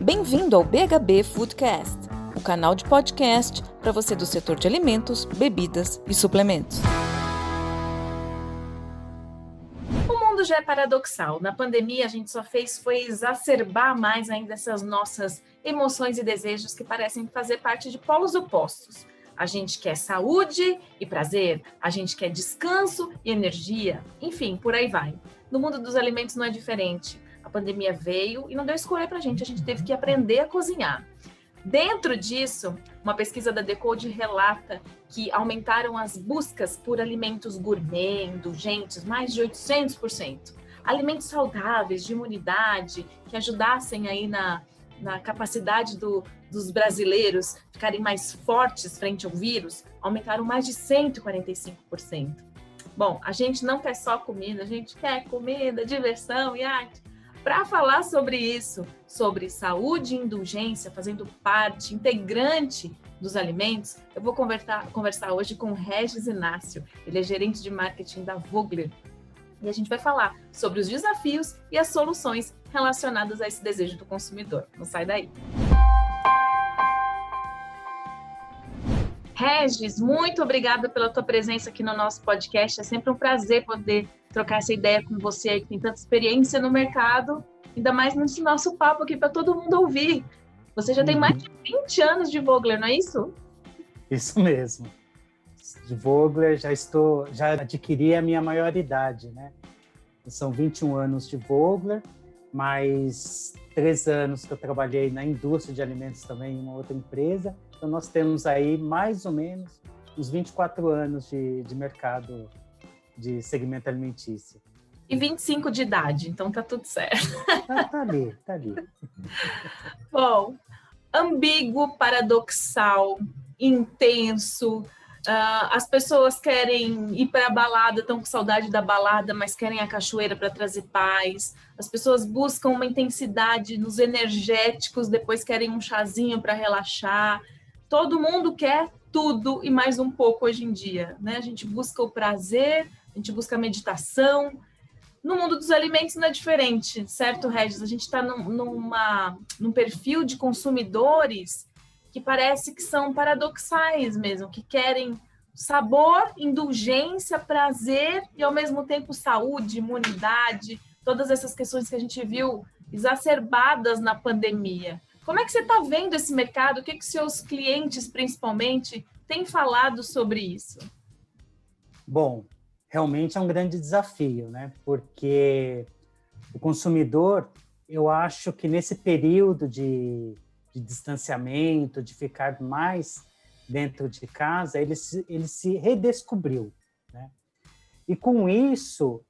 Bem-vindo ao BHB Foodcast, o canal de podcast para você do setor de alimentos, bebidas e suplementos. O mundo já é paradoxal. Na pandemia, a gente só fez foi exacerbar mais ainda essas nossas emoções e desejos que parecem fazer parte de polos opostos. A gente quer saúde e prazer, a gente quer descanso e energia, enfim, por aí vai. No mundo dos alimentos não é diferente. A pandemia veio e não deu escolha para a gente teve que aprender a cozinhar. Dentro disso, uma pesquisa da Decode relata que aumentaram as buscas por alimentos gourmet, indulgentes, mais de 800%. Alimentos saudáveis, de imunidade, que ajudassem aí na capacidade dos brasileiros ficarem mais fortes frente ao vírus, aumentaram mais de 145%. Bom, a gente não quer só comida, a gente quer comida, diversão e arte. Para falar sobre isso, sobre saúde e indulgência, fazendo parte integrante dos alimentos, eu vou conversar hoje com o Regis Inácio. Ele é gerente de marketing da Vogler. E a gente vai falar sobre os desafios e as soluções relacionadas a esse desejo do consumidor. Não sai daí. Regis, muito obrigada pela tua presença aqui no nosso podcast. É sempre um prazer poder trocar essa ideia com você aí, que tem tanta experiência no mercado, ainda mais nesse nosso papo aqui para todo mundo ouvir. Você já tem mais de 20 anos de Vogler, não é isso? Isso mesmo. De Vogler, já adquiri a minha maioridade, né? São 21 anos de Vogler, mais 3 anos que eu trabalhei na indústria de alimentos também em uma outra empresa. Então, nós temos aí mais ou menos uns 24 anos de mercado de segmento alimentício. E 25 de idade, então tá tudo certo. Tá ali. Bom, ambíguo, paradoxal, intenso. As pessoas querem ir para a balada, estão com saudade da balada, mas querem a cachoeira para trazer paz. As pessoas buscam uma intensidade nos energéticos, depois querem um chazinho para relaxar. Todo mundo quer tudo e mais um pouco hoje em dia, né? A gente busca o prazer, a gente busca a meditação. No mundo dos alimentos não é diferente, certo, Regis? A gente está num perfil de consumidores que parece que são paradoxais mesmo, que querem sabor, indulgência, prazer e, ao mesmo tempo, saúde, imunidade, todas essas questões que a gente viu exacerbadas na pandemia. Como é que você está vendo esse mercado? O que seus clientes, principalmente, têm falado sobre isso? Bom, realmente é um grande desafio, né? Porque o consumidor, eu acho que nesse período de distanciamento, de ficar mais dentro de casa, ele se redescobriu, né? E com isso,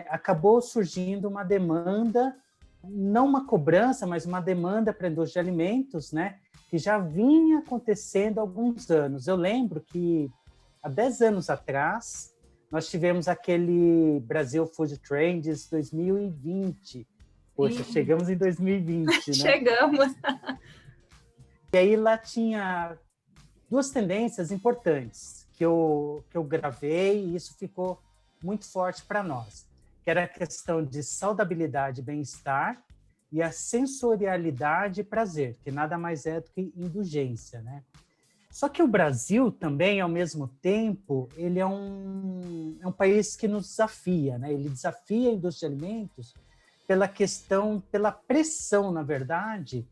acabou surgindo uma demanda, não uma cobrança, mas uma demanda para a indústria de alimentos, né? Que já vinha acontecendo há alguns anos. Eu lembro que há 10 anos atrás, nós tivemos aquele Brasil Food Trends 2020. Poxa, chegamos em 2020, né? Chegamos! E aí lá tinha 2 tendências importantes que eu gravei e isso ficou muito forte para nós, que era a questão de saudabilidade e bem-estar e a sensorialidade e prazer, que nada mais é do que indulgência, né? Só que o Brasil também, ao mesmo tempo, ele é um país que nos desafia, né? Ele desafia a indústria de alimentos pela pressão, na verdade,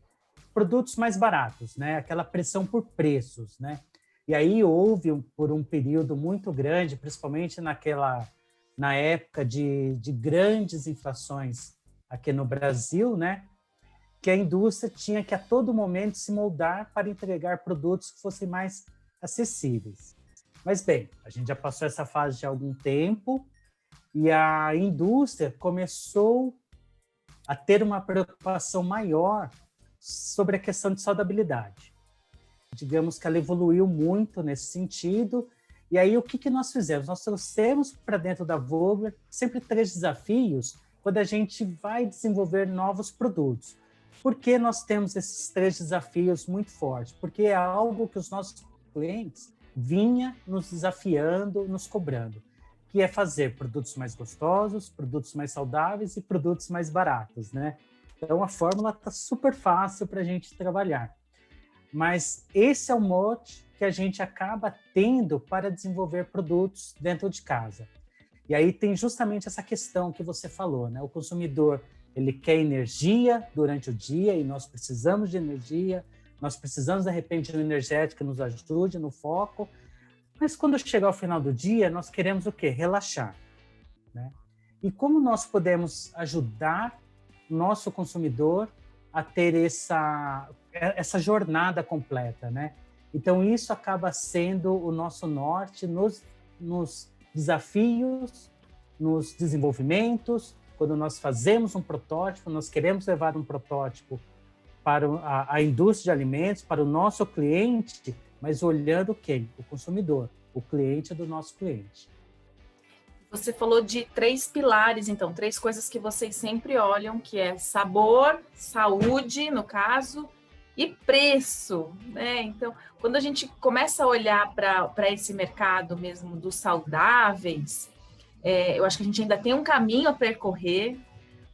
produtos mais baratos, né? Aquela pressão por preços, né? E aí houve, por um período muito grande, principalmente na época de grandes inflações aqui no Brasil, né? Que a indústria tinha que a todo momento se moldar para entregar produtos que fossem mais acessíveis. Mas bem, a gente já passou essa fase de algum tempo e a indústria começou a ter uma preocupação maior sobre a questão de saudabilidade. Digamos que ela evoluiu muito nesse sentido. E aí, o que nós fizemos? Nós trouxemos para dentro da Vogler sempre 3 desafios quando a gente vai desenvolver novos produtos. Por que nós temos esses 3 desafios muito fortes? Porque é algo que os nossos clientes vinha nos desafiando, nos cobrando, que é fazer produtos mais gostosos, produtos mais saudáveis e produtos mais baratos, né? Então, a fórmula está super fácil para a gente trabalhar. Mas esse é o mote que a gente acaba tendo para desenvolver produtos dentro de casa. E aí tem justamente essa questão que você falou, né? O consumidor, ele quer energia durante o dia e nós precisamos de energia, nós precisamos, de repente, de um energético que nos ajude no foco, mas quando chegar ao final do dia, nós queremos o quê? Relaxar, né? E como nós podemos ajudar o nosso consumidor a ter essa jornada completa, né? Então, isso acaba sendo o nosso norte nos desafios, nos desenvolvimentos. Quando nós fazemos um protótipo, nós queremos levar um protótipo para a indústria de alimentos, para o nosso cliente, mas olhando quem? O consumidor, o cliente do nosso cliente. Você falou de 3 pilares, então, 3 coisas que vocês sempre olham, que é sabor, saúde, no caso, e preço, né? Então, quando a gente começa a olhar para esse mercado mesmo dos saudáveis, eu acho que a gente ainda tem um caminho a percorrer,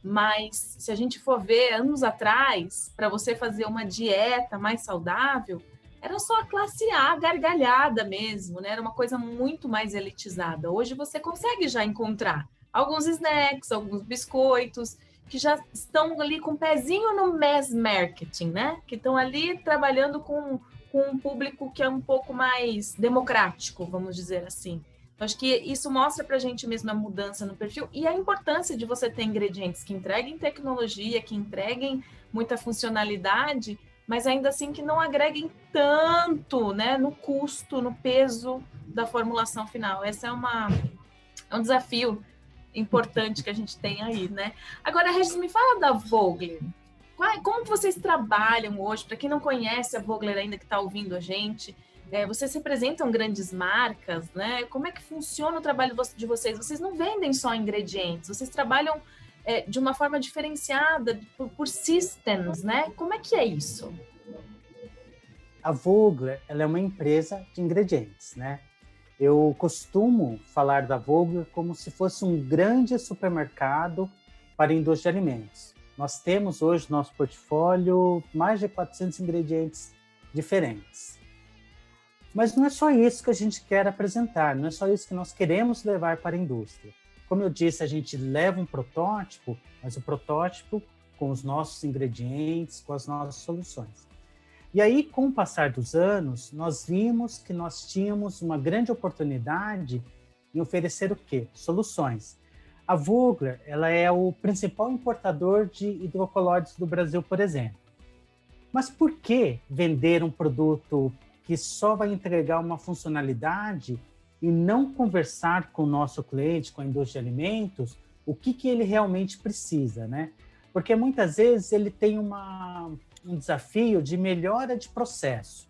mas se a gente for ver anos atrás, para você fazer uma dieta mais saudável, era só a classe A, gargalhada mesmo, né? Era uma coisa muito mais elitizada. Hoje você consegue já encontrar alguns snacks, alguns biscoitos, que já estão ali com um pezinho no mass marketing, né? Que estão ali trabalhando com um público que é um pouco mais democrático, vamos dizer assim. Então, acho que isso mostra para a gente mesmo a mudança no perfil e a importância de você ter ingredientes que entreguem tecnologia, que entreguem muita funcionalidade, mas ainda assim que não agreguem tanto, né, no custo, no peso da formulação final. Esse é um desafio importante que a gente tem aí, né? Agora, Regis, me fala da Vogler. Como vocês trabalham hoje? Para quem não conhece a Vogler ainda que está ouvindo a gente, vocês representam grandes marcas, né? Como é que funciona o trabalho de vocês? Vocês não vendem só ingredientes, vocês trabalham de uma forma diferenciada por systems, né? Como é que é isso? A Vogler, ela é uma empresa de ingredientes, né? Eu costumo falar da Vogler como se fosse um grande supermercado para a indústria de alimentos. Nós temos hoje no nosso portfólio mais de 400 ingredientes diferentes. Mas não é só isso que a gente quer apresentar, não é só isso que nós queremos levar para a indústria. Como eu disse, a gente leva um protótipo, mas o protótipo com os nossos ingredientes, com as nossas soluções. E aí, com o passar dos anos, nós vimos que nós tínhamos uma grande oportunidade em oferecer o quê? Soluções. A Vogler, ela é o principal importador de hidrocolóides do Brasil, por exemplo. Mas por que vender um produto que só vai entregar uma funcionalidade e não conversar com o nosso cliente, com a indústria de alimentos, o que ele realmente precisa, né? Porque muitas vezes ele tem um desafio de melhora de processo.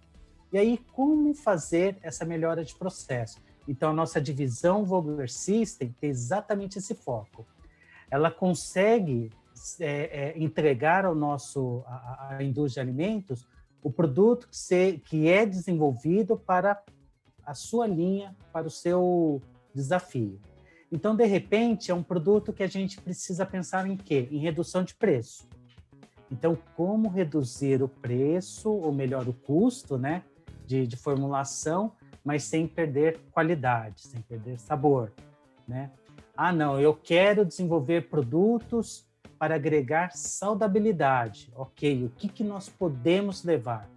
E aí, como fazer essa melhora de processo? Então, a nossa divisão Vogler System tem exatamente esse foco. Ela consegue entregar ao à indústria de alimentos o produto que é desenvolvido para a sua linha, para o seu desafio. Então, de repente, é um produto que a gente precisa pensar em quê? Em redução de preço. Então, como reduzir o preço, ou melhor, o custo, né, de formulação, mas sem perder qualidade, sem perder sabor, né? Ah, não, eu quero desenvolver produtos para agregar saudabilidade. Ok, o que nós podemos levar?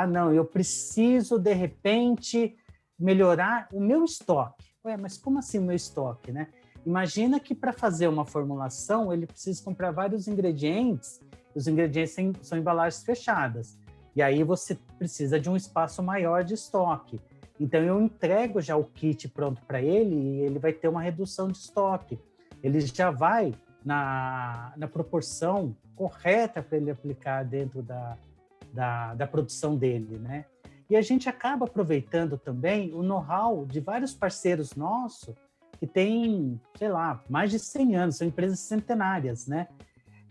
Não, eu preciso, de repente, melhorar o meu estoque. Ué, mas como assim o meu estoque, né? Imagina que para fazer uma formulação, ele precisa comprar vários ingredientes, os ingredientes são embalagens fechadas. E aí você precisa de um espaço maior de estoque. Então, eu entrego já o kit pronto para ele e ele vai ter uma redução de estoque. Ele já vai na proporção correta para ele aplicar dentro da produção dele, né? E a gente acaba aproveitando também o know-how de vários parceiros nossos que têm, sei lá, mais de 100 anos, são empresas centenárias, né?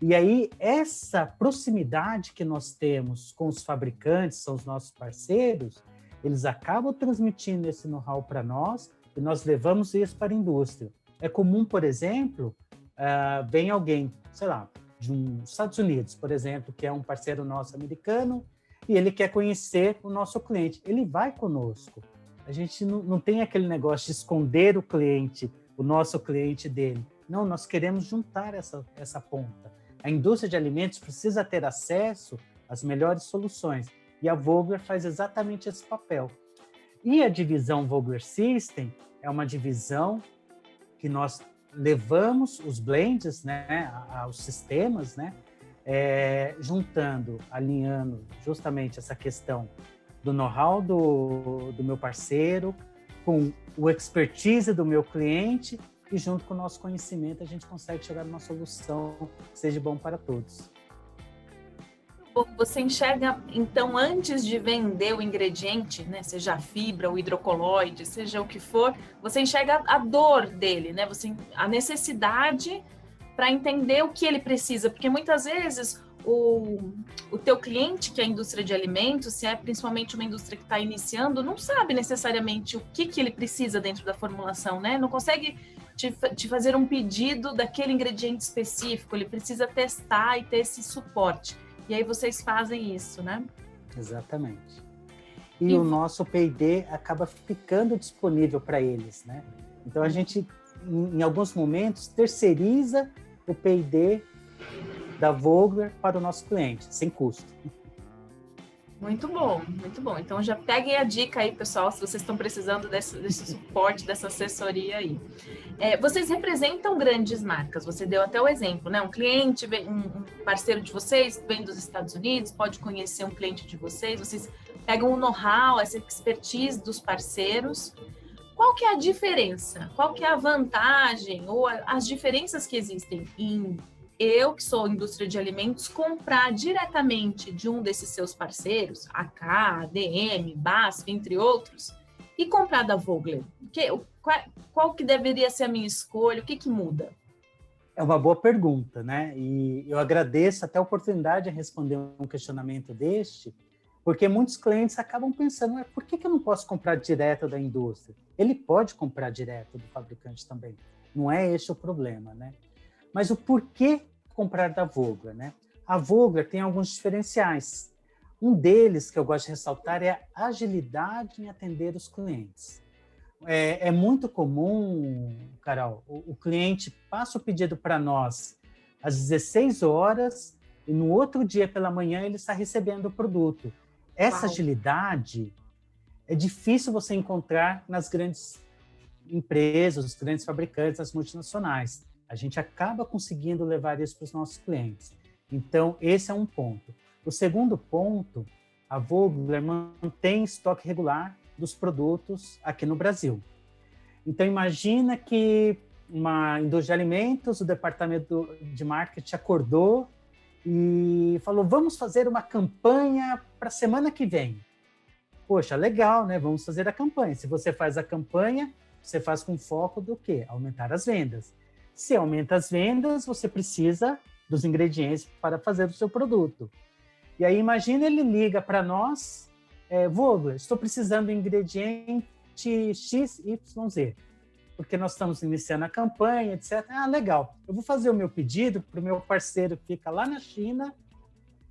E aí, essa proximidade que nós temos com os fabricantes, são os nossos parceiros, eles acabam transmitindo esse know-how para nós e nós levamos isso para a indústria. É comum, por exemplo, vem alguém, sei lá, dos Estados Unidos, por exemplo, que é um parceiro nosso americano, e ele quer conhecer o nosso cliente. Ele vai conosco. A gente não tem aquele negócio de esconder o cliente, o nosso cliente dele. Não, nós queremos juntar essa ponta. A indústria de alimentos precisa ter acesso às melhores soluções, e a Vogler faz exatamente esse papel. E a divisão Vogler System é uma divisão que nós levamos os blends, né, aos sistemas, né, juntando, alinhando justamente essa questão do know-how do meu parceiro, com o expertise do meu cliente, e junto com o nosso conhecimento a gente consegue chegar numa solução que seja bom para todos. Você enxerga, então, antes de vender o ingrediente, né, seja a fibra, o hidrocoloide, seja o que for, você enxerga a dor dele, né, a necessidade para entender o que ele precisa, porque muitas vezes o teu cliente, que é a indústria de alimentos, se é principalmente uma indústria que está iniciando, não sabe necessariamente o que ele precisa dentro da formulação, né? Não consegue te fazer um pedido daquele ingrediente específico, ele precisa testar e ter esse suporte. E aí vocês fazem isso, né? Exatamente. E o nosso P&D acaba ficando disponível para eles, né? Então a gente, em alguns momentos, terceiriza o P&D da Vogler para o nosso cliente, sem custo. Muito bom, muito bom. Então já peguem a dica aí, pessoal, se vocês estão precisando desse suporte, dessa assessoria aí. Vocês representam grandes marcas, você deu até o exemplo, né? Um cliente, um parceiro de vocês vem dos Estados Unidos, pode conhecer um cliente de vocês pegam o know-how, essa expertise dos parceiros. Qual que é a diferença? Qual que é a vantagem ou as diferenças que existem em eu, que sou indústria de alimentos, comprar diretamente de um desses seus parceiros, AK, ADM, BASF, entre outros, e comprar da Vogler? Qual que deveria ser a minha escolha? O que muda? É uma boa pergunta, né? E eu agradeço até a oportunidade de responder um questionamento deste, porque muitos clientes acabam pensando, por que eu não posso comprar direto da indústria? Ele pode comprar direto do fabricante também. Não é esse o problema, né? Mas o porquê comprar da Vogler, né? A Vogler tem alguns diferenciais. Um deles que eu gosto de ressaltar é a agilidade em atender os clientes. É muito comum, Carol, o cliente passa o pedido para nós às 16 horas e no outro dia pela manhã ele está recebendo o produto. Essa agilidade é difícil você encontrar nas grandes empresas, os grandes fabricantes, as multinacionais. A gente acaba conseguindo levar isso para os nossos clientes. Então, esse é um ponto. O segundo ponto, a Vogler mantém estoque regular dos produtos aqui no Brasil. Então, imagina que uma indústria de alimentos, o departamento de marketing acordou e falou, vamos fazer uma campanha para a semana que vem. Poxa, legal, né? Vamos fazer a campanha. Se você faz a campanha, você faz com foco do quê? Aumentar as vendas. Se aumenta as vendas, você precisa dos ingredientes para fazer o seu produto. E aí, imagina, ele liga para nós, Vogler, estou precisando de ingrediente XYZ, porque nós estamos iniciando a campanha, etc. Ah, legal, eu vou fazer o meu pedido para o meu parceiro que fica lá na China,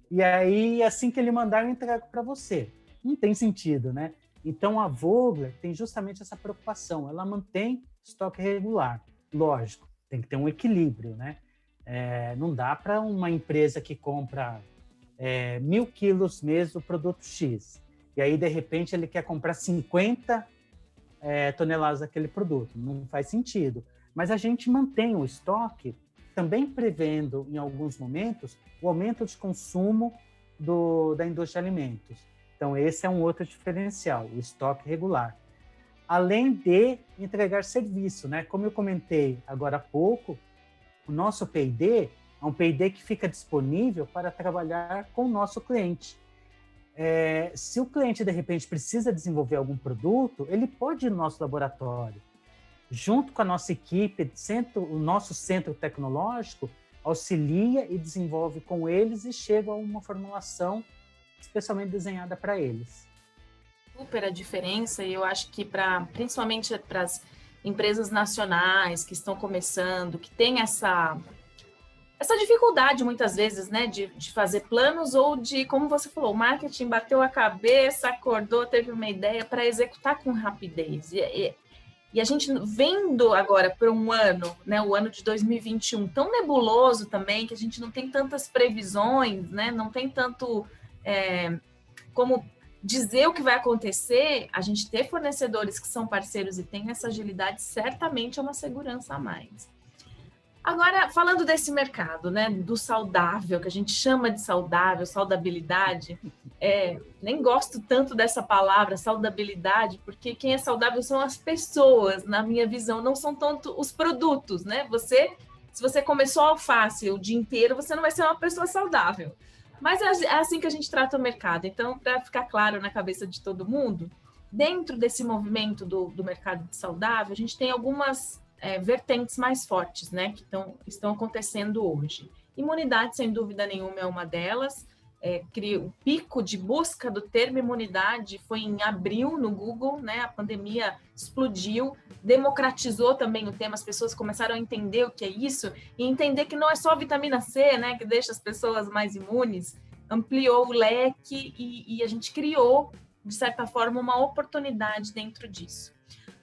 e aí, assim que ele mandar, eu entrego para você. Não tem sentido, né? Então, a Vogler tem justamente essa preocupação, ela mantém estoque regular, lógico. Tem que ter um equilíbrio, né? Não dá para uma empresa que compra 1.000 quilos mês do produto X, e aí, de repente, ele quer comprar 50 toneladas daquele produto. Não faz sentido. Mas a gente mantém o estoque, também prevendo, em alguns momentos, o aumento de consumo da indústria de alimentos. Então, esse é um outro diferencial, o estoque regular. Além de entregar serviço, né? Como eu comentei agora há pouco, o nosso P&D é um P&D que fica disponível para trabalhar com o nosso cliente. Se o cliente, de repente, precisa desenvolver algum produto, ele pode ir no nosso laboratório. Junto com a nossa equipe, o nosso centro tecnológico auxilia e desenvolve com eles e chega a uma formulação especialmente desenhada para eles. Super a diferença, e eu acho que principalmente para as empresas nacionais que estão começando, que têm essa essa dificuldade, muitas vezes, né, de fazer planos ou de, como você falou, o marketing bateu a cabeça, acordou, teve uma ideia para executar com rapidez. E a gente vendo agora para um ano, né, o ano de 2021, tão nebuloso também, que a gente não tem tantas previsões, né, não tem tanto como dizer o que vai acontecer, a gente ter fornecedores que são parceiros e tem essa agilidade, certamente é uma segurança a mais. Agora, falando desse mercado, né, do saudável, que a gente chama de saudável, saudabilidade, nem gosto tanto dessa palavra, saudabilidade, porque quem é saudável são as pessoas, na minha visão, não são tanto os produtos, né? Se você começou alface o dia inteiro, você não vai ser uma pessoa saudável. Mas é assim que a gente trata o mercado. Então, para ficar claro na cabeça de todo mundo, dentro desse movimento do mercado de saudável, a gente tem algumas vertentes mais fortes, né, que estão acontecendo hoje. Imunidade, sem dúvida nenhuma, é uma delas. O pico de busca do termo imunidade foi em abril no Google, né? A pandemia explodiu, democratizou também o tema, as pessoas começaram a entender o que é isso e entender que não é só vitamina C, né, que deixa as pessoas mais imunes, ampliou o leque e a gente criou, de certa forma, uma oportunidade dentro disso.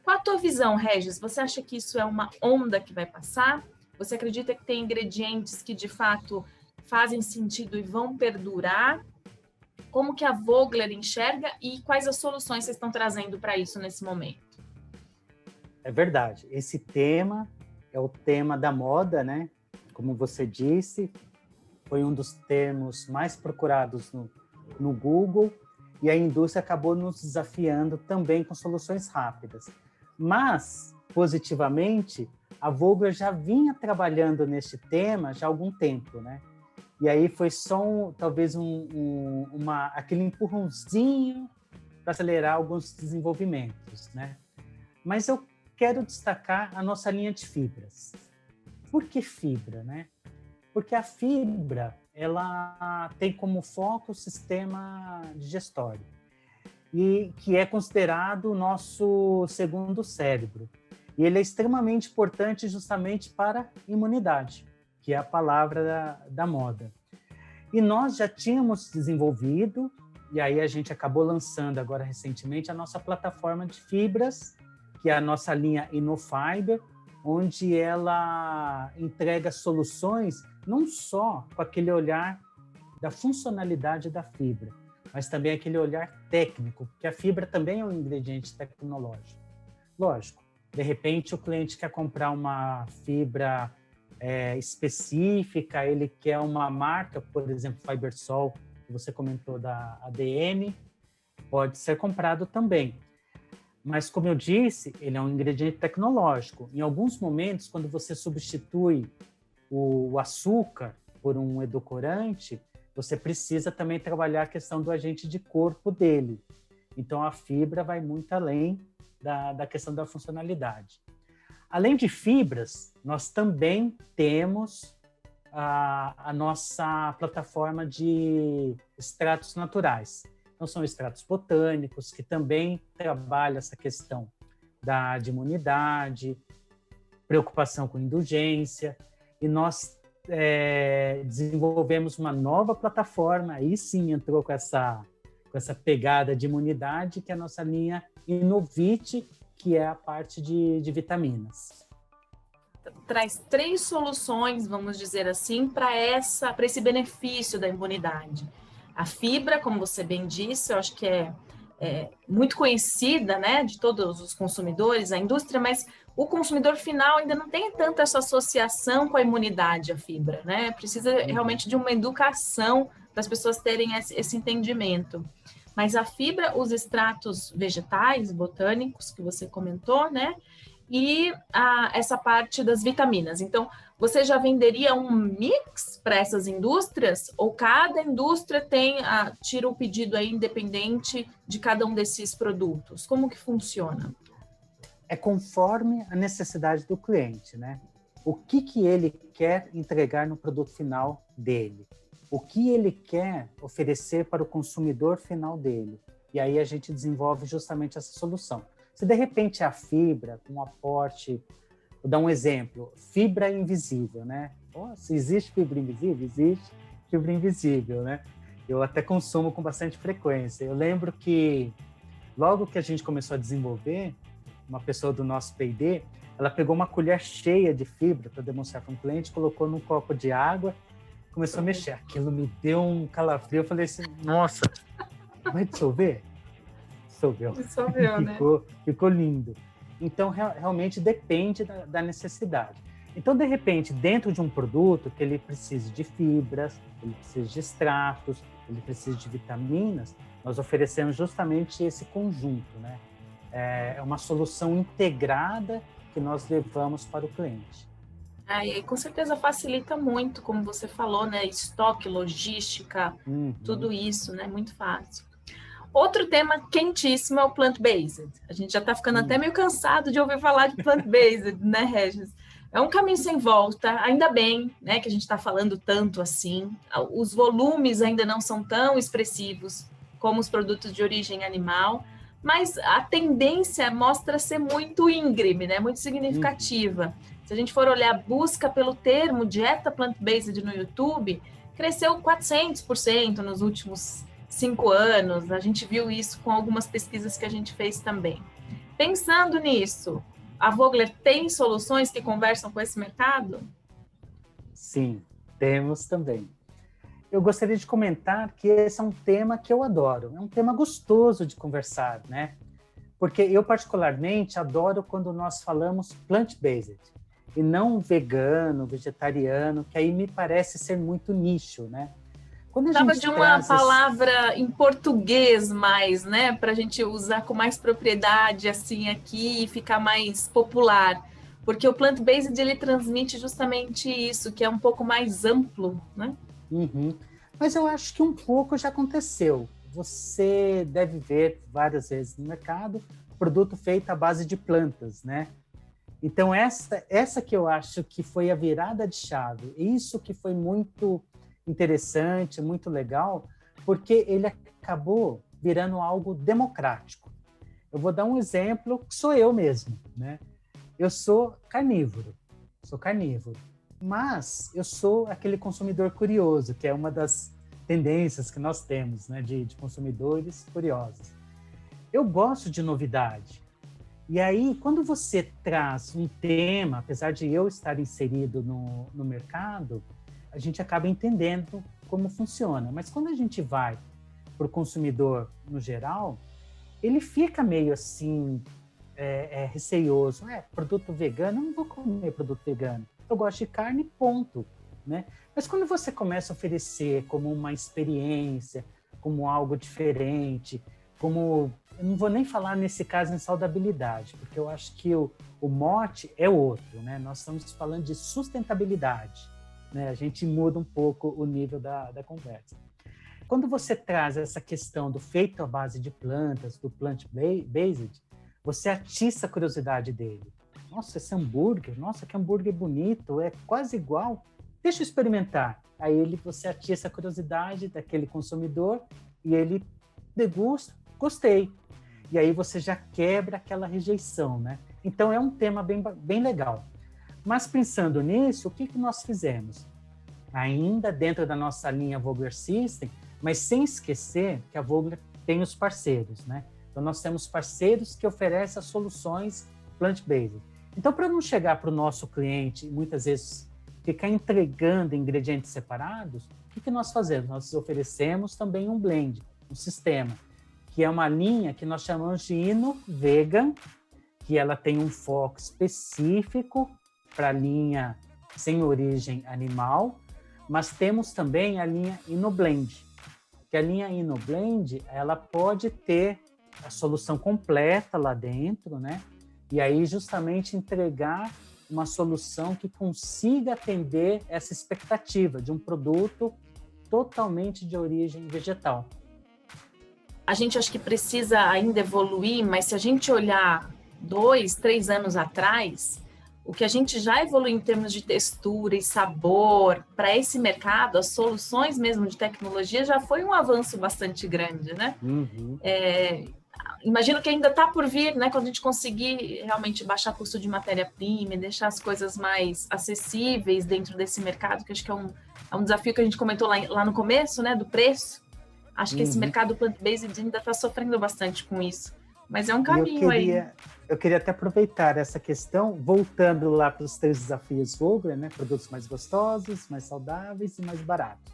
Qual a tua visão, Regis? Você acha que isso é uma onda que vai passar? Você acredita que tem ingredientes que, de fato, fazem sentido e vão perdurar? Como que a Vogler enxerga e quais as soluções vocês estão trazendo para isso nesse momento? É verdade. Esse tema é o tema da moda, né? Como você disse, foi um dos termos mais procurados no Google e a indústria acabou nos desafiando também com soluções rápidas. Mas, positivamente, a Vogler já vinha trabalhando neste tema já há algum tempo, né? E aí foi só, talvez, aquele empurrãozinho para acelerar alguns desenvolvimentos, né? Mas eu quero destacar a nossa linha de fibras. Por que fibra, né? Porque a fibra, ela tem como foco o sistema digestório, e que é considerado o nosso segundo cérebro. E ele é extremamente importante justamente para a imunidade, que é a palavra da moda. E nós já tínhamos desenvolvido, e aí a gente acabou lançando agora recentemente a nossa plataforma de fibras, que é a nossa linha InnoFiber, onde ela entrega soluções não só com aquele olhar da funcionalidade da fibra, mas também aquele olhar técnico, porque a fibra também é um ingrediente tecnológico. Lógico, de repente o cliente quer comprar uma fibra específica, ele quer uma marca, por exemplo, Fibersol, que você comentou da ADM, pode ser comprado também. Mas, como eu disse, ele é um ingrediente tecnológico. Em alguns momentos, quando você substitui o açúcar por um edulcorante, você precisa também trabalhar a questão do agente de corpo dele. Então, a fibra vai muito além da questão da funcionalidade. Além de fibras, nós também temos a nossa plataforma de extratos naturais. Então, são extratos botânicos, que também trabalham essa questão de imunidade, preocupação com indulgência, e nós desenvolvemos uma nova plataforma, aí sim entrou com essa pegada de imunidade, que é a nossa linha Innovit, que é a parte de vitaminas. Traz 3 soluções, vamos dizer assim, para esse benefício da imunidade. A fibra, como você bem disse, eu acho que é muito conhecida, né, de todos os consumidores, a indústria, mas o consumidor final ainda não tem tanta essa associação com a imunidade, a fibra, né? Precisa realmente de uma educação para as pessoas terem esse entendimento. Mas a fibra, os extratos vegetais, botânicos, que você comentou, né? E essa parte das vitaminas. Então, você já venderia um mix para essas indústrias? Ou cada indústria tira o pedido aí independente de cada um desses produtos? Como que funciona? É conforme a necessidade do cliente, né? O que ele quer entregar no produto final dele? O que ele quer oferecer para o consumidor final dele? E aí a gente desenvolve justamente essa solução. Se de repente a fibra, com um aporte, vou dar um exemplo, fibra invisível, né? Nossa, existe fibra invisível? Existe fibra invisível, né? Eu até consumo com bastante frequência. Eu lembro que logo que a gente começou a desenvolver, uma pessoa do nosso P&D, ela pegou uma colher cheia de fibra para demonstrar para um cliente, colocou num copo de água, começou a mexer. Aquilo me deu um calafrio. Eu falei assim, nossa, vai dissolver? Dissolveu. Dissolveu, né? Ficou lindo. Então, realmente depende da necessidade. Então, de repente, dentro de um produto que ele precise de fibras, ele precisa de extratos, ele precisa de vitaminas, nós oferecemos justamente esse conjunto, né? É uma solução integrada que nós levamos para o cliente. E com certeza facilita muito, como você falou, né? Estoque, logística, tudo isso, né? Muito fácil. Outro tema quentíssimo é o plant-based. A gente já está ficando até meio cansado de ouvir falar de plant-based, né, Regis? É um caminho sem volta, ainda bem, né, que a gente está falando tanto assim. Os volumes ainda não são tão expressivos como os produtos de origem animal, mas a tendência mostra ser muito íngreme, né, muito significativa. Se a gente for olhar a busca pelo termo dieta plant-based no YouTube, cresceu 400% nos últimos 5 anos. A gente viu isso com algumas pesquisas que a gente fez também. Pensando nisso, a Vogler tem soluções que conversam com esse mercado? Sim, temos também. Eu gostaria de comentar que esse é um tema que eu adoro. É um tema gostoso de conversar, né? Porque eu, particularmente, adoro quando nós falamos plant-based e não vegano, vegetariano, que aí me parece ser muito nicho, né? Precisava de uma palavra em português mais, né? Para a gente usar com mais propriedade assim aqui e ficar mais popular. Porque o plant-based, ele transmite justamente isso, que é um pouco mais amplo, né? Mas eu acho que um pouco já aconteceu. Você deve ver várias vezes no mercado produto feito à base de plantas, né? Então, essa que eu acho que foi a virada de chave. Isso que foi muito interessante, muito legal, porque ele acabou virando algo democrático. Eu vou dar um exemplo que sou eu mesmo, né? Eu sou carnívoro, mas eu sou aquele consumidor curioso, que é uma das tendências que nós temos, né, de consumidores curiosos. Eu gosto de novidade. E aí, quando você traz um tema, apesar de eu estar inserido no mercado, a gente acaba entendendo como funciona. Mas quando a gente vai para o consumidor no geral, ele fica meio assim, receioso. Produto vegano, eu não vou comer produto vegano. Eu gosto de carne, ponto, né? Mas quando você começa a oferecer como uma experiência, como algo diferente, como... Eu não vou nem falar nesse caso em saudabilidade, porque eu acho que o mote é outro, né? Nós estamos falando de sustentabilidade, né? A gente muda um pouco o nível da conversa. Quando você traz essa questão do feito à base de plantas, do plant-based, você atiça a curiosidade dele. Nossa, esse hambúrguer, nossa, que hambúrguer bonito, é quase igual. Deixa eu experimentar. Aí você atiça a curiosidade daquele consumidor e ele degusta, gostei. E aí você já quebra aquela rejeição, né? Então é um tema bem legal. Mas pensando nisso, o que nós fizemos? Ainda dentro da nossa linha Vogler System, mas sem esquecer que a Vogler tem os parceiros, né? Então nós temos parceiros que oferecem as soluções plant-based. Então, para não chegar para o nosso cliente e muitas vezes ficar entregando ingredientes separados, o que nós fazemos? Nós oferecemos também um blend, um sistema, que é uma linha que nós chamamos de Ino Vegan, que ela tem um foco específico para a linha sem origem animal, mas temos também a linha InoBlend, que a linha InoBlend, ela pode ter a solução completa lá dentro, né? E aí justamente entregar uma solução que consiga atender essa expectativa de um produto totalmente de origem vegetal. A gente acho que precisa ainda evoluir, mas se a gente olhar 2, 3 anos atrás, o que a gente já evoluiu em termos de textura e sabor para esse mercado, as soluções mesmo de tecnologia, já foi um avanço bastante grande, né? imagino que ainda está por vir, né? Quando a gente conseguir realmente baixar custo de matéria-prima e deixar as coisas mais acessíveis dentro desse mercado, que acho que é um desafio que a gente comentou lá no começo, né? Do preço. Acho que esse mercado plant-based ainda está sofrendo bastante com isso. Mas é um caminho aí. Eu queria até aproveitar essa questão, voltando lá para os 3 desafios Vogler, né? Produtos mais gostosos, mais saudáveis e mais baratos.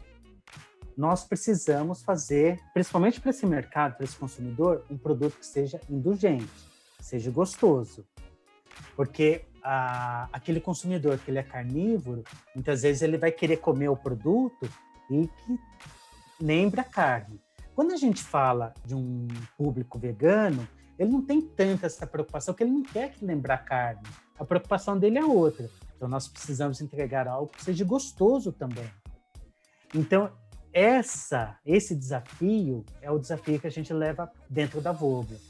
Nós precisamos fazer, principalmente para esse mercado, para esse consumidor, um produto que seja indulgente, que seja gostoso. Porque aquele consumidor que ele é carnívoro, muitas vezes ele vai querer comer o produto e que lembre a carne. Quando a gente fala de um público vegano, ele não tem tanta essa preocupação, porque ele não quer que lembre a carne. A preocupação dele é outra. Então, nós precisamos entregar algo que seja gostoso também. Então, esse desafio é o desafio que a gente leva dentro da Vogler.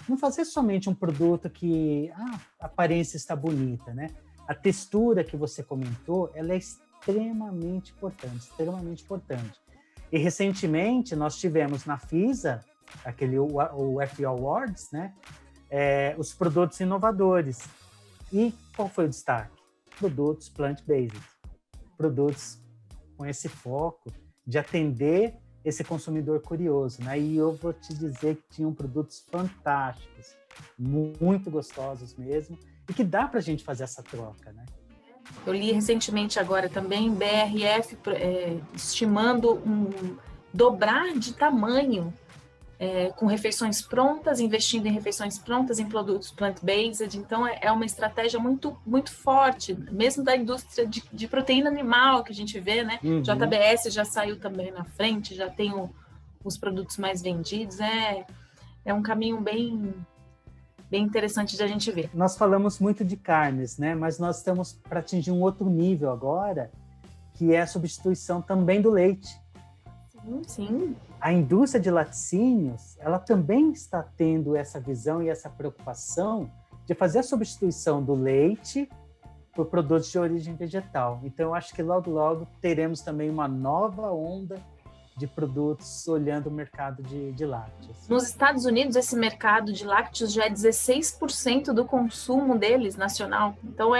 Não fazer somente um produto que a aparência está bonita, né? A textura que você comentou, ela é extremamente importante, extremamente importante. E recentemente nós tivemos na FISA, o FIO Awards, né? Os produtos inovadores. E qual foi o destaque? Produtos plant-based. Produtos com esse foco de atender esse consumidor curioso, né? E eu vou te dizer que tinham produtos fantásticos, muito gostosos mesmo, e que dá para a gente fazer essa troca, né? Eu li recentemente agora também BRF estimando dobrar de tamanho com refeições prontas, investindo em refeições prontas, em produtos plant-based. Então, é uma estratégia muito, muito forte, mesmo da indústria de proteína animal que a gente vê, né? JBS já saiu também na frente, já tem os produtos mais vendidos. É um caminho bem interessante de a gente ver. Nós falamos muito de carnes, né? Mas nós estamos para atingir um outro nível agora, que é a substituição também do leite. Sim. A indústria de laticínios, ela também está tendo essa visão e essa preocupação de fazer a substituição do leite por produtos de origem vegetal. Então, eu acho que logo teremos também uma nova onda de produtos olhando o mercado de lácteos. Nos Estados Unidos, esse mercado de lácteos já é 16% do consumo deles nacional. Então,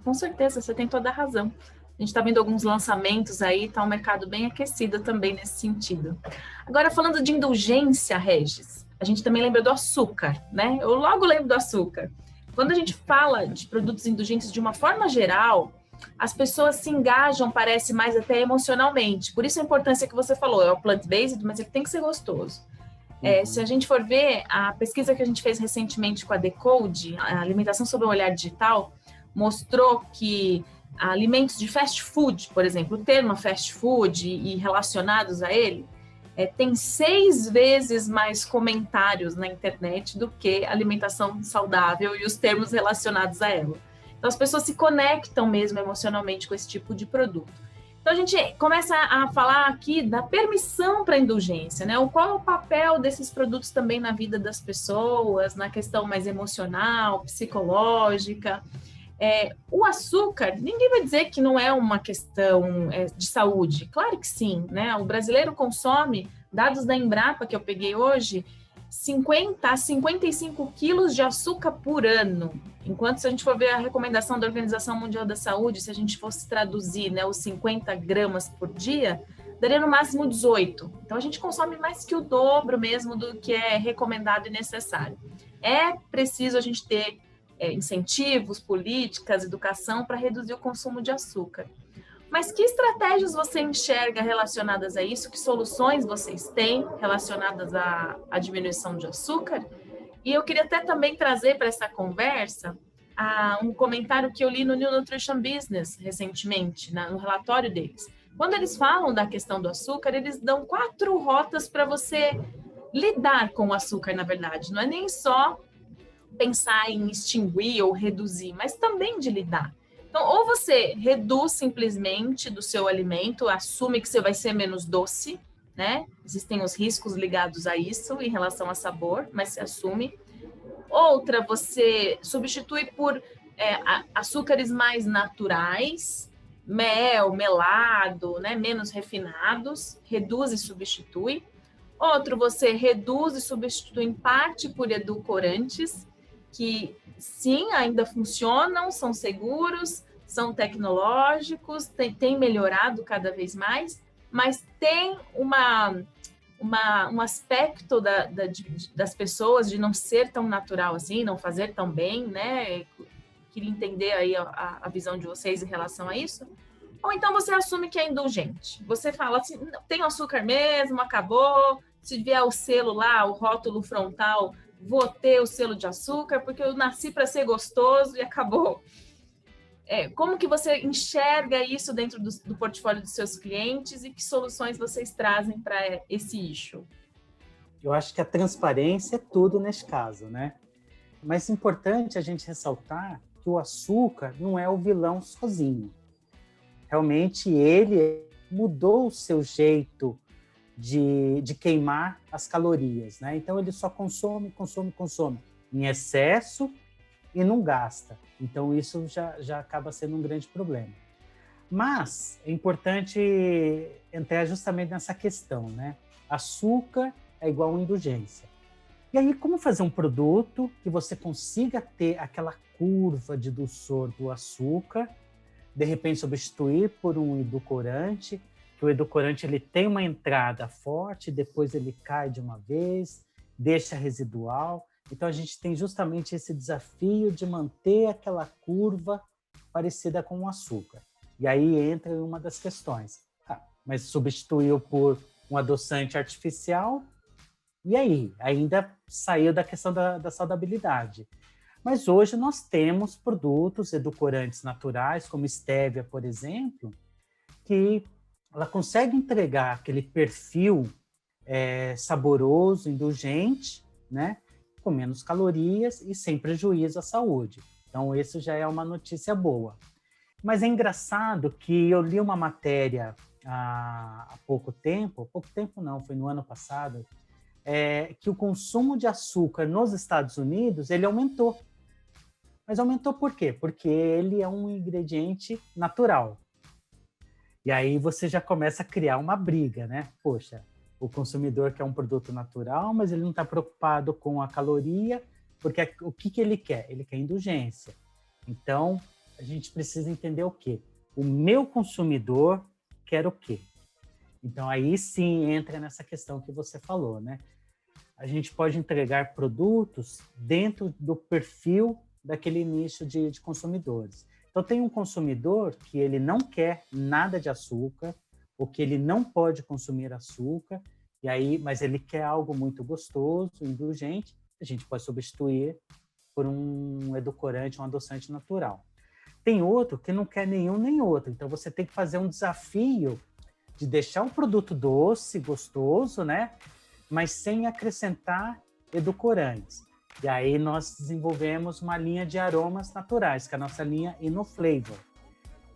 com certeza, você tem toda a razão. A gente está vendo alguns lançamentos aí, está um mercado bem aquecido também nesse sentido. Agora, falando de indulgência, Regis, a gente também lembra do açúcar, né? Eu logo lembro do açúcar. Quando a gente fala de produtos indulgentes de uma forma geral, as pessoas se engajam, parece, mais até emocionalmente. Por isso a importância que você falou, é o plant-based, mas ele tem que ser gostoso. Se a gente for ver, a pesquisa que a gente fez recentemente com a Decode, a alimentação sob o olhar digital, mostrou que alimentos de fast food, por exemplo, o termo fast food e relacionados a ele, tem 6 vezes mais comentários na internet do que alimentação saudável e os termos relacionados a ela. Então, as pessoas se conectam mesmo emocionalmente com esse tipo de produto. Então, a gente começa a falar aqui da permissão para a indulgência, né? Qual é o papel desses produtos também na vida das pessoas, na questão mais emocional, psicológica. O açúcar, ninguém vai dizer que não é uma questão de saúde. Claro que sim, né? O brasileiro consome, dados da Embrapa que eu peguei hoje, 50 a 55 quilos de açúcar por ano. Enquanto, se a gente for ver a recomendação da Organização Mundial da Saúde, se a gente fosse traduzir, né, os 50 gramas por dia, daria no máximo 18. Então, a gente consome mais que o dobro mesmo do que é recomendado e necessário. É preciso a gente ter incentivos, políticas, educação para reduzir o consumo de açúcar. Mas que estratégias você enxerga relacionadas a isso? Que soluções vocês têm relacionadas à diminuição de açúcar? E eu queria até também trazer para essa conversa um comentário que eu li no New Nutrition Business recentemente, no relatório deles. Quando eles falam da questão do açúcar, eles dão 4 rotas para você lidar com o açúcar, na verdade. Não é nem só pensar em extinguir ou reduzir, mas também de lidar. Então, ou você reduz simplesmente do seu alimento, assume que você vai ser menos doce, né? Existem os riscos ligados a isso em relação a sabor, mas se assume. Outra, você substitui por açúcares mais naturais, mel, melado, né? Menos refinados, reduz e substitui. Outro, você reduz e substitui em parte por edulcorantes, que sim, ainda funcionam, são seguros, são tecnológicos, tem melhorado cada vez mais, mas tem um aspecto das pessoas de não ser tão natural assim, não fazer tão bem, né? Queria entender aí a visão de vocês em relação a isso. Ou então você assume que é indulgente. Você fala assim, tem açúcar mesmo, acabou. Se vier o selo lá, o rótulo frontal, vou ter o selo de açúcar, porque eu nasci para ser gostoso e acabou. Como que você enxerga isso dentro do portfólio dos seus clientes e que soluções vocês trazem para esse issue? Eu acho que a transparência é tudo nesse caso, né? Mas é importante a gente ressaltar que o açúcar não é o vilão sozinho. Realmente ele mudou o seu jeito de queimar as calorias, né? Então ele só consome em excesso e não gasta. Então isso já acaba sendo um grande problema. Mas é importante entrar justamente nessa questão, né? Açúcar é igual a indulgência. E aí, como fazer um produto que você consiga ter aquela curva de dulçor do açúcar, de repente substituir por um edulcorante, que o edulcorante ele tem uma entrada forte, depois ele cai de uma vez, deixa residual. Então, a gente tem justamente esse desafio de manter aquela curva parecida com o açúcar. E aí entra uma das questões. Mas substituiu por um adoçante artificial, e aí? Ainda saiu da questão da saudabilidade. Mas hoje nós temos produtos edulcorantes naturais, como stevia, por exemplo, que ela consegue entregar aquele perfil saboroso, indulgente, né? Com menos calorias e sem prejuízo à saúde. Então, isso já é uma notícia boa. Mas é engraçado que eu li uma matéria há pouco tempo não, foi no ano passado, que o consumo de açúcar nos Estados Unidos, ele aumentou. Mas aumentou por quê? Porque ele é um ingrediente natural. E aí você já começa a criar uma briga, né? Poxa, o consumidor quer um produto natural, mas ele não está preocupado com a caloria, porque o que ele quer? Ele quer indulgência. Então, a gente precisa entender o quê? O meu consumidor quer o quê? Então, aí sim entra nessa questão que você falou, né? A gente pode entregar produtos dentro do perfil daquele nicho de consumidores. Então, tem um consumidor que ele não quer nada de açúcar, ou que ele não pode consumir açúcar, mas ele quer algo muito gostoso, indulgente, a gente pode substituir por um edulcorante, um adoçante natural. Tem outro que não quer nenhum nem outro, então você tem que fazer um desafio de deixar o produto doce, gostoso, né? Mas sem acrescentar edulcorantes. E aí nós desenvolvemos uma linha de aromas naturais, que é a nossa linha InnoFlavor,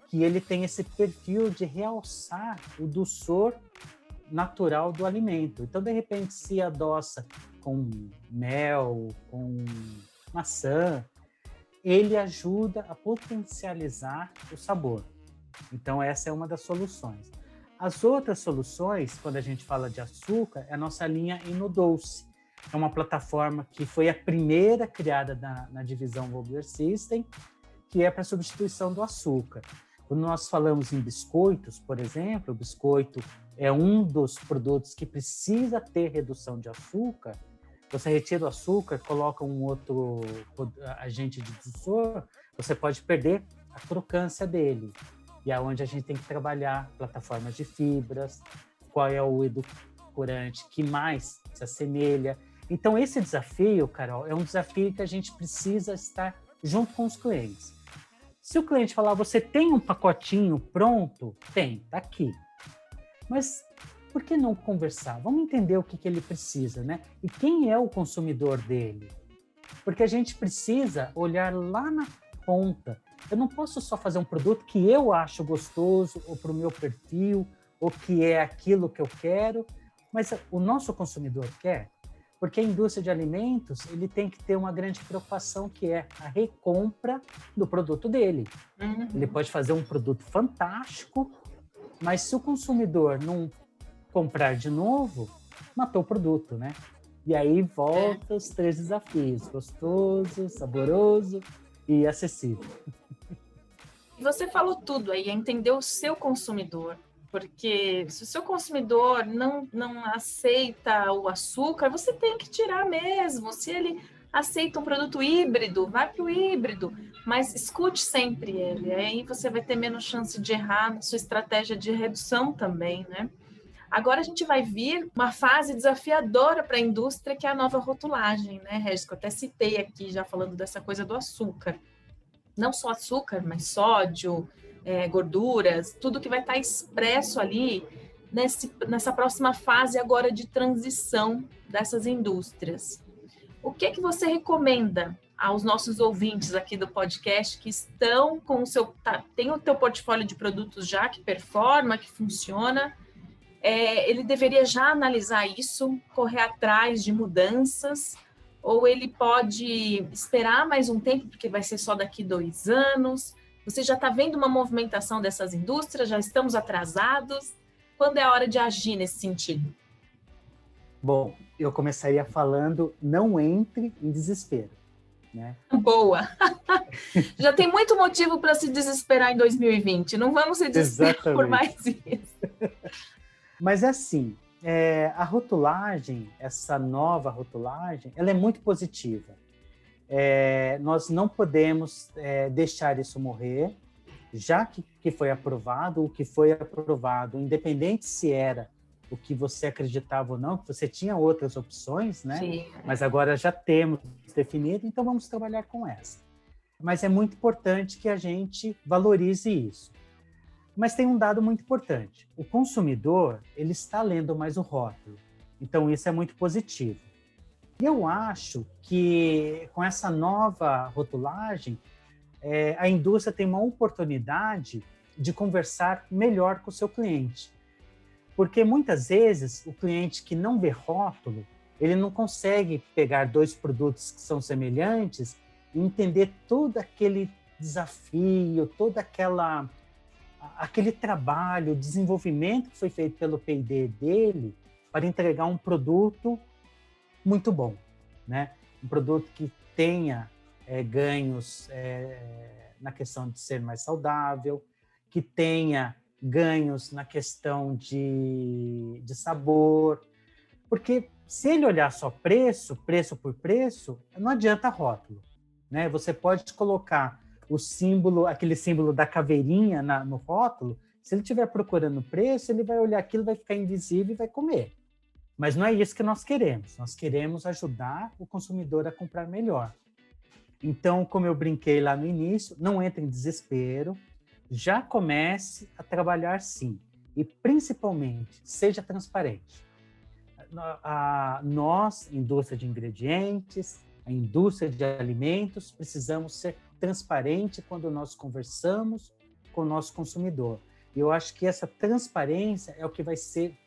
que ele tem esse perfil de realçar o dulçor natural do alimento. Então, de repente, se adoça com mel, com maçã, ele ajuda a potencializar o sabor. Então, essa é uma das soluções. As outras soluções, quando a gente fala de açúcar, é a nossa linha InnoDoce. É uma plataforma que foi a primeira criada na divisão Vogler System, que é para substituição do açúcar. Quando nós falamos em biscoitos, por exemplo, o biscoito é um dos produtos que precisa ter redução de açúcar. Você retira o açúcar, coloca um outro agente de dulçor, você pode perder a crocância dele. E é onde a gente tem que trabalhar plataformas de fibras, qual é o edulcorante que mais se assemelha. Então, esse desafio, Carol, é um desafio que a gente precisa estar junto com os clientes. Se o cliente falar, você tem um pacotinho pronto? Tem, tá aqui. Mas por que não conversar? Vamos entender o que ele precisa, né? E quem é o consumidor dele? Porque a gente precisa olhar lá na ponta. Eu não posso só fazer um produto que eu acho gostoso, ou para o meu perfil, ou que é aquilo que eu quero, mas o nosso consumidor quer. Porque a indústria de alimentos, ele tem que ter uma grande preocupação, que é a recompra do produto dele. Uhum. Ele pode fazer um produto fantástico, mas se o consumidor não comprar de novo, matou o produto, né? E aí volta os 3 desafios: gostoso, saboroso e acessível. Você falou tudo aí, é entender o seu consumidor, porque se o seu consumidor não aceita o açúcar, você tem que tirar mesmo. Se ele aceita um produto híbrido, vai para o híbrido, mas escute sempre ele, aí você vai ter menos chance de errar na sua estratégia de redução também, né? Agora a gente vai vir uma fase desafiadora para a indústria, que é a nova rotulagem, né, Regis? Que eu até citei aqui, já falando dessa coisa do açúcar. Não só açúcar, mas sódio, gorduras, tudo que vai estar expresso ali nessa próxima fase agora de transição dessas indústrias. O que que você recomenda aos nossos ouvintes aqui do podcast que estão com tem o teu portfólio de produtos já que performa, que funciona? Ele deveria já analisar isso, correr atrás de mudanças, ou ele pode esperar mais um tempo, porque vai ser só daqui 2 anos? Você já está vendo uma movimentação dessas indústrias? Já estamos atrasados? Quando é a hora de agir nesse sentido? Bom, eu começaria falando: não entre em desespero, né? Boa! Já tem muito motivo para se desesperar em 2020. Não vamos se desesperar por mais isso. Mas é assim, a rotulagem, essa nova rotulagem, ela é muito positiva. Nós não podemos deixar isso morrer, já que foi aprovado, o que foi aprovado, independente se era o que você acreditava ou não, que você tinha outras opções, né? Sim. Mas agora já temos definido, então vamos trabalhar com essa. Mas é muito importante que a gente valorize isso. Mas tem um dado muito importante: o consumidor, ele está lendo mais o rótulo, então isso é muito positivo. E eu acho que com essa nova rotulagem, a indústria tem uma oportunidade de conversar melhor com o seu cliente. Porque muitas vezes o cliente que não vê rótulo, ele não consegue pegar 2 produtos que são semelhantes e entender todo aquele desafio, toda aquele trabalho, desenvolvimento que foi feito pelo P&D dele para entregar um produto muito bom, né? Um produto que tenha ganhos na questão de ser mais saudável, que tenha ganhos na questão de sabor, porque se ele olhar só preço por preço, não adianta rótulo, né? Você pode colocar o símbolo, aquele símbolo da caveirinha no rótulo, se ele estiver procurando preço, ele vai olhar aquilo, vai ficar invisível e vai comer. Mas não é isso que nós queremos ajudar o consumidor a comprar melhor. Então, como eu brinquei lá no início, não entre em desespero, já comece a trabalhar sim, e principalmente, seja transparente. Nós, indústria de ingredientes, a indústria de alimentos, precisamos ser transparente quando nós conversamos com o nosso consumidor. E eu acho que essa transparência é o que vai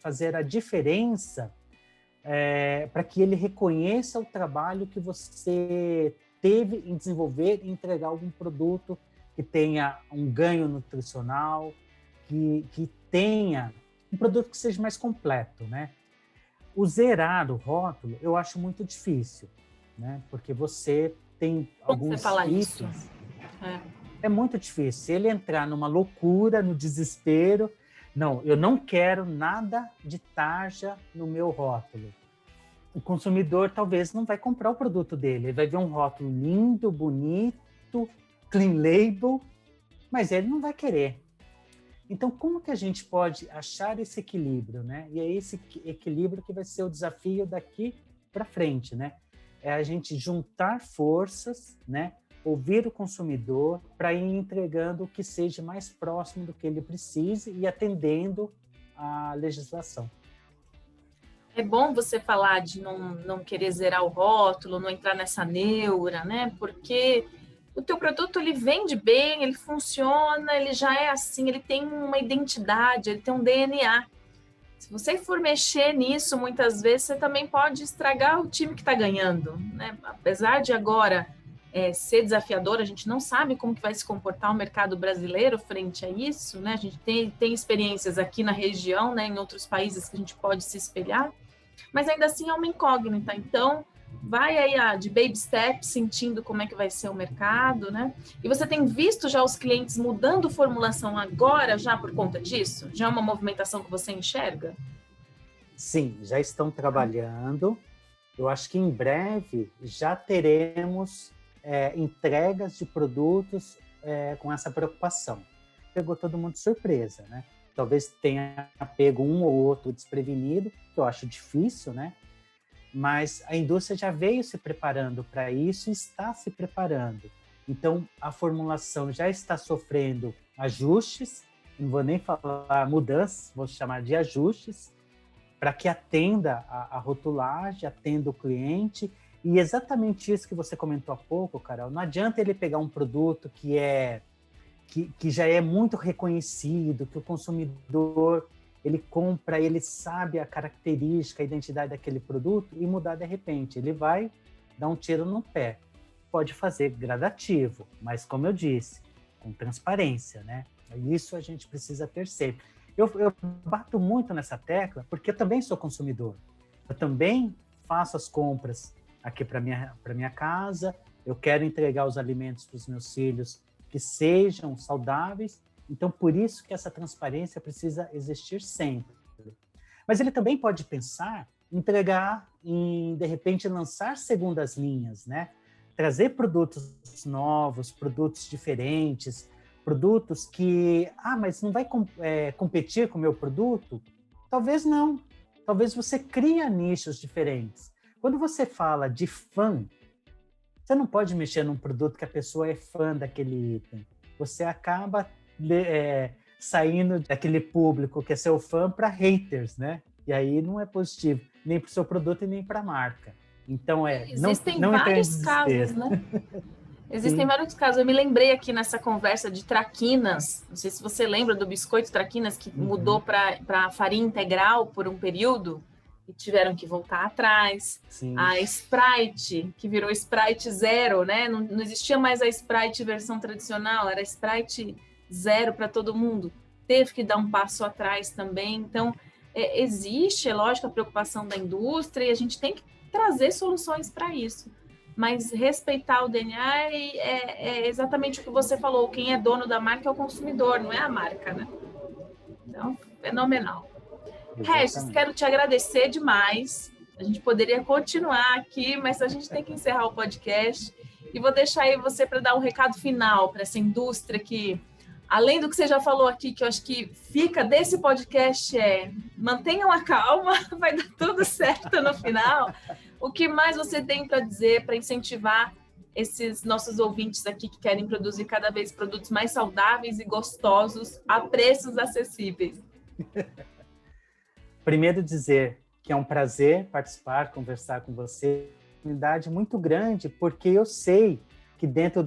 fazer a diferença para que ele reconheça o trabalho que você teve em desenvolver e entregar algum produto que tenha um ganho nutricional, que tenha um produto que seja mais completo, né? O zerar o rótulo eu acho muito difícil, né? Porque você tem alguns itens. É muito difícil. Se ele entrar numa loucura, no desespero, não, eu não quero nada de tarja no meu rótulo. O consumidor talvez não vai comprar o produto dele. Ele vai ver um rótulo lindo, bonito, clean label, mas ele não vai querer. Então, como que a gente pode achar esse equilíbrio, né? E é esse equilíbrio que vai ser o desafio daqui para frente, né? É a gente juntar forças, né? Ouvir o consumidor para ir entregando o que seja mais próximo do que ele precise e atendendo à legislação. É bom você falar de não querer zerar o rótulo, não entrar nessa neura, né? Porque o teu produto, ele vende bem, ele funciona, ele já é assim, ele tem uma identidade, ele tem um DNA. Se você for mexer nisso, muitas vezes, você também pode estragar o time que está ganhando, né? Apesar de agora ser desafiador, a gente não sabe como que vai se comportar o mercado brasileiro frente a isso, né? A gente tem experiências aqui na região, né, em outros países que a gente pode se espelhar, mas ainda assim é uma incógnita. Então, vai aí de baby step, sentindo como é que vai ser o mercado, né? E você tem visto já os clientes mudando formulação agora, já por conta disso? Já é uma movimentação que você enxerga? Sim, já estão trabalhando. Eu acho que em breve já teremos entregas de produtos com essa preocupação. Pegou todo mundo de surpresa, né? Talvez tenha pego um ou outro desprevenido, que eu acho difícil, né? Mas a indústria já veio se preparando para isso e está se preparando. Então, a formulação já está sofrendo ajustes, não vou nem falar mudanças, vou chamar de ajustes, para que atenda a rotulagem, atenda o cliente. E exatamente isso que você comentou há pouco, Carol, não adianta ele pegar um produto que já é muito reconhecido, que o consumidor ele compra, ele sabe a característica, a identidade daquele produto e mudar de repente. Ele vai dar um tiro no pé. Pode fazer gradativo, mas como eu disse, com transparência, né? Isso a gente precisa ter sempre. Eu bato muito nessa tecla porque eu também sou consumidor. Eu também faço as compras aqui para minha casa, eu quero entregar os alimentos para os meus filhos que sejam saudáveis, então por isso que essa transparência precisa existir sempre. Mas ele também pode pensar em entregar, de repente lançar segundas linhas, né? Trazer produtos novos, produtos diferentes, produtos que, mas não vai competir com o meu produto? Talvez não. Talvez você crie nichos diferentes. Quando você fala de fã, você não pode mexer num produto que a pessoa é fã daquele item. Você acaba saindo daquele público que é seu fã para haters, né? E aí não é positivo, nem para o seu produto e nem para a marca. Então, Existem não entrar em vários casos, desespero. né? Existem Sim. vários casos. Eu me lembrei aqui nessa conversa de traquinas. Não sei se você lembra do biscoito traquinas que mudou para farinha integral por um período e tiveram que voltar atrás. Sim. A Sprite, que virou Sprite Zero, né? Não existia mais a Sprite versão tradicional, era Sprite Zero para todo mundo. Teve que dar um passo atrás também. Então, existe, é lógico, a preocupação da indústria e a gente tem que trazer soluções para isso. Mas respeitar o DNA é exatamente o que você falou. Quem é dono da marca é o consumidor, não é a marca, né? Então, fenomenal. Regis, quero te agradecer demais. A gente poderia continuar aqui, mas a gente tem que encerrar o podcast. E vou deixar aí você para dar um recado final para essa indústria que, além do que você já falou aqui, que eu acho que fica desse podcast mantenham a calma, vai dar tudo certo no final. O que mais você tem para dizer para incentivar esses nossos ouvintes aqui que querem produzir cada vez produtos mais saudáveis e gostosos a preços acessíveis? Primeiro dizer que é um prazer participar, conversar com você. Uma oportunidade muito grande, porque eu sei que dentro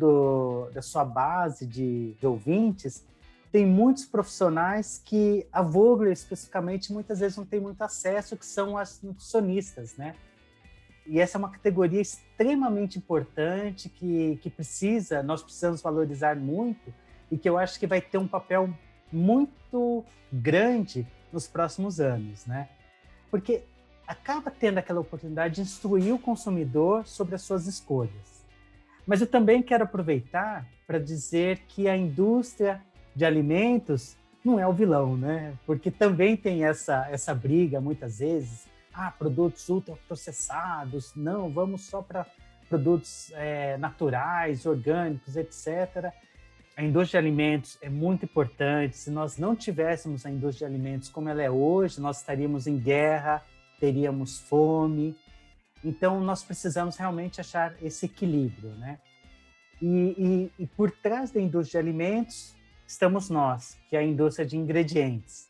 da sua base de ouvintes tem muitos profissionais que a Vogler especificamente muitas vezes não tem muito acesso, que são as nutricionistas, né? E essa é uma categoria extremamente importante que nós precisamos valorizar muito e que eu acho que vai ter um papel muito grande nos próximos anos, né? Porque acaba tendo aquela oportunidade de instruir o consumidor sobre as suas escolhas. Mas eu também quero aproveitar para dizer que a indústria de alimentos não é o vilão, né? Porque também tem essa briga muitas vezes. Produtos ultraprocessados, não, vamos só para produtos naturais, orgânicos, etc. A indústria de alimentos é muito importante. Se nós não tivéssemos a indústria de alimentos como ela é hoje, nós estaríamos em guerra, teríamos fome. Então, nós precisamos realmente achar esse equilíbrio, né? E por trás da indústria de alimentos estamos nós, que é a indústria de ingredientes.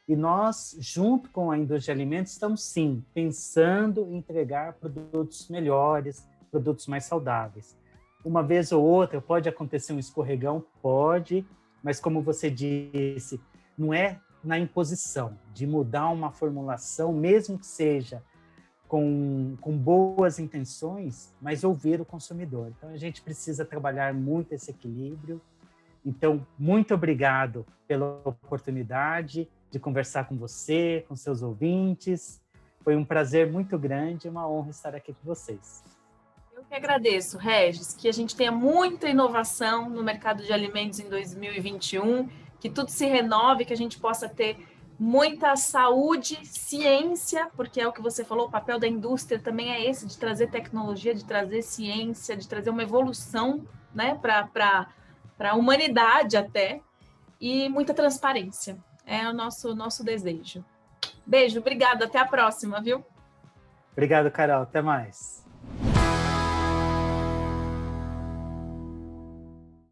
E nós, junto com a indústria de alimentos, estamos, sim, pensando em entregar produtos melhores, produtos mais saudáveis. Uma vez ou outra pode acontecer um escorregão? Pode, mas como você disse, não é na imposição de mudar uma formulação, mesmo que seja com boas intenções, mas ouvir o consumidor. Então, a gente precisa trabalhar muito esse equilíbrio. Então, muito obrigado pela oportunidade de conversar com você, com seus ouvintes. Foi um prazer muito grande e uma honra estar aqui com vocês. Eu que agradeço, Regis, que a gente tenha muita inovação no mercado de alimentos em 2021, que tudo se renove, que a gente possa ter muita saúde, ciência, porque é o que você falou, o papel da indústria também é esse, de trazer tecnologia, de trazer ciência, de trazer uma evolução, né, para a humanidade até, e muita transparência. É o nosso desejo. Beijo, obrigada, até a próxima, viu? Obrigado, Carol. Até mais.